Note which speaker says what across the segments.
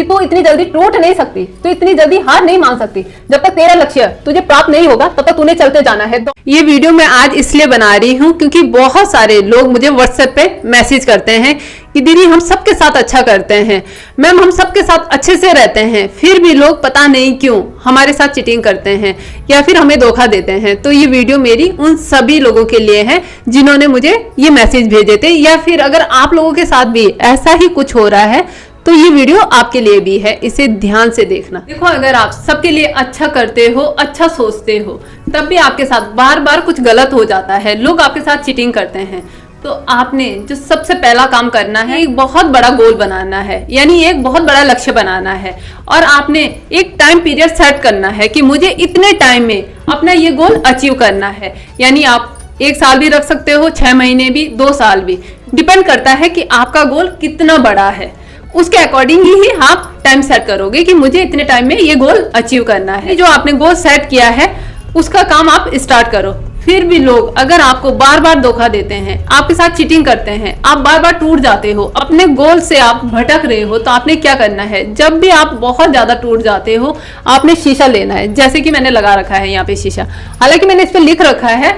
Speaker 1: कि तू इतनी जल्दी टूट नहीं सकती, तू इतनी जल्दी हार नहीं मान सकती। जब तक तेरा लक्ष्य तुझे प्राप्त नहीं होगा तब तक तूने चलते जाना है। ये वीडियो मैं आज इसलिए बना रही हूँ क्योंकि बहुत सारे लोग मुझे व्हाट्सएप पे मैसेज करते हैं कि दीदी हम सबके साथ अच्छा करते हैं, मैम हम सबके साथ अच्छे से रहते हैं, फिर भी लोग पता नहीं क्यों हमारे साथ चीटिंग करते हैं या फिर हमें धोखा देते हैं। तो ये वीडियो मेरी उन सभी लोगों के लिए है जिन्होंने मुझे ये मैसेज भेजे थे, या फिर अगर आप लोगों के साथ भी ऐसा ही कुछ हो रहा है तो ये वीडियो आपके लिए भी है, इसे ध्यान से देखना। देखो, अगर आप सबके लिए अच्छा करते हो, अच्छा सोचते हो, तब भी आपके साथ बार बार कुछ गलत हो जाता है, लोग आपके साथ चीटिंग करते हैं, तो आपने जो सबसे पहला काम करना है, एक बहुत बड़ा गोल बनाना है, यानी एक बहुत बड़ा लक्ष्य बनाना है। और आपने एक टाइम पीरियड सेट करना है कि मुझे इतने टाइम में अपना ये गोल अचीव करना है। यानी आप 1 साल भी रख सकते हो, 6 महीने भी, 2 साल भी, डिपेंड करता है कि आपका गोल कितना बड़ा है। उसके अकॉर्डिंग ही आप टाइम सेट करोगे कि मुझे इतने टाइम में ये गोल अचीव करना है। जो आपने गोल सेट किया है उसका काम आप स्टार्ट करो। फिर भी लोग अगर आपको बार बार धोखा देते हैं, आपके साथ चीटिंग करते हैं, आप बार बार टूट जाते हो, अपने गोल से आप भटक रहे हो, तो आपने क्या करना है, जब भी आप बहुत ज्यादा टूट जाते हो आपने शीशा लेना है। जैसे कि मैंने लगा रखा है यहाँ पे शीशा, हालांकि मैंने इस पे लिख रखा है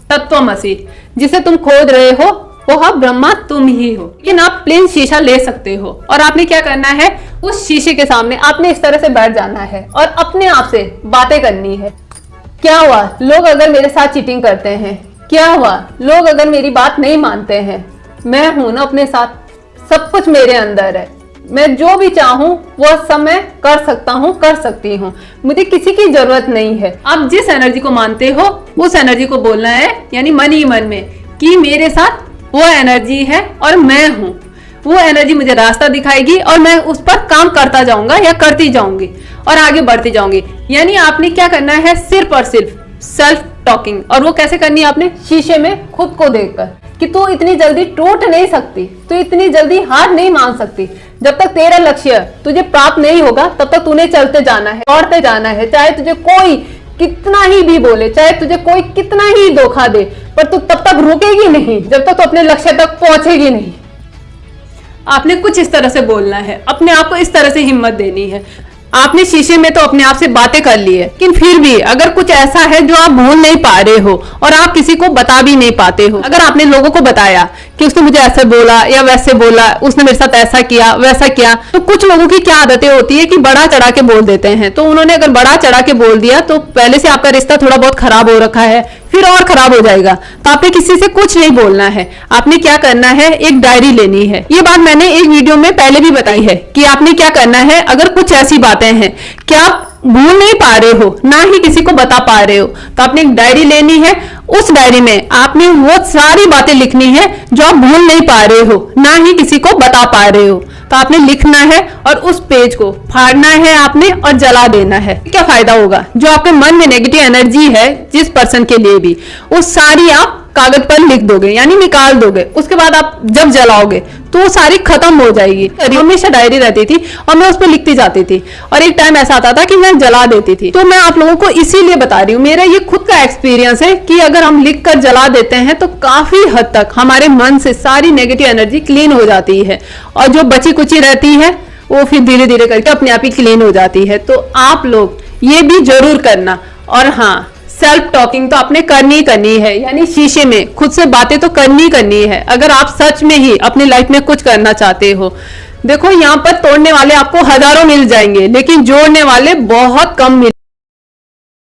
Speaker 1: तत्वमसि, जिसे तुम खोद रहे हो वह ब्रह्मा तुम ही हो, लेकिन आप प्लेन शीशा ले सकते हो। और आपने क्या करना है, उस शीशे के सामने आपने इस तरह से बैठ जाना है और अपने आप से बातें करनी है। क्या हुआ लोग अगर मेरे साथ चीटिंग करते हैं, क्या हुआ लोग अगर मेरी बात नहीं मानते हैं, मैं हूं ना अपने साथ, सब कुछ मेरे अंदर है, मैं जो भी चाहूं वो सब मैं कर सकता हूं, कर सकती हूं, मुझे किसी की जरूरत नहीं है। आप जिस एनर्जी को मानते हो उस एनर्जी को बोलना है, यानी मन ही मन में कि मेरे साथ वो एनर्जी है और मैं हूं, वो एनर्जी मुझे रास्ता दिखाएगी और मैं उस पर काम करता जाऊंगा या करती जाऊंगी और आगे बढ़ती जाऊंगी। यानी आपने क्या करना है, सिर्फ और सिर्फ सेल्फ टॉकिंग। और वो कैसे करनी है, आपने शीशे में खुद को देखकर कि तू इतनी जल्दी टूट नहीं सकती, तू इतनी जल्दी हार नहीं मान सकती। जब तक तेरा लक्ष्य तुझे प्राप्त नहीं होगा तब तक तूने चलते जाना है, दौड़ते जाना है, चाहे तुझे कोई कितना ही भी बोले, चाहे तुझे कोई कितना ही धोखा दे, पर तू तब तक रुकेगी नहीं जब तक तू अपने लक्ष्य तक पहुंचेगी नहीं। आपने कुछ इस तरह से बोलना है, अपने आप को इस तरह से हिम्मत देनी है। आपने शीशे में तो अपने आप से बातें कर ली है, लेकिन फिर भी अगर कुछ ऐसा है जो आप भूल नहीं पा रहे हो और आप किसी को बता भी नहीं पाते हो, अगर आपने लोगों को बताया कि उसने मुझे ऐसे बोला या वैसे बोला, उसने मेरे साथ ऐसा किया वैसा किया, तो कुछ लोगों की क्या आदतें होती है कि बड़ा चढ़ा के बोल देते हैं। तो उन्होंने अगर बड़ा चढ़ा के बोल दिया तो पहले से आपका रिश्ता थोड़ा बहुत खराब हो रखा है, फिर और खराब हो जाएगा। तो आपने किसी से कुछ नहीं बोलना है, आपने क्या करना है, एक डायरी लेनी है। ये बात मैंने एक वीडियो में पहले भी बताई है कि आपने क्या करना है, अगर कुछ ऐसी बातें हैं कि आप भूल नहीं पा रहे हो, ना ही किसी को बता पा रहे हो, तो आपने एक डायरी लेनी है। उस डायरी में आपने वो सारी बातें लिखनी है जो आप भूल नहीं पा रहे हो, ना ही किसी को बता पा रहे हो। तो आपने लिखना है और उस पेज को फाड़ना है आपने और जला देना है। क्या फायदा होगा, जो आपके मन में नेगेटिव एनर्जी है जिस पर्सन के लिए भी, वो सारी आप कागज पर लिख दोगे, यानी निकाल दोगे। उसके बाद आप जब जलाओगे तो वो सारी खत्म हो जाएगी। हमेशा डायरी रहती थी और मैं उस पर लिखती जाती थी, और एक टाइम ऐसा आता था कि मैं जला देती थी। तो मैं आप लोगों को इसीलिए बता रही हूँ, मेरा ये खुद का एक्सपीरियंस है कि अगर हम लिख कर जला देते हैं तो काफी हद तक हमारे मन से सारी नेगेटिव एनर्जी क्लीन हो जाती है, और जो बची कुची रहती है वो फिर धीरे धीरे करके अपने आप ही क्लीन हो जाती है। तो आप लोग ये भी जरूर करना। और हाँ, सेल्फ टॉकिंग तो आपने करनी है, यानी शीशे में खुद से बातें तो करनी है, अगर आप सच में ही अपनी लाइफ में कुछ करना चाहते हो। देखो, यहाँ पर तोड़ने वाले आपको हजारों मिल जाएंगे, लेकिन जोड़ने वाले बहुत कम मिल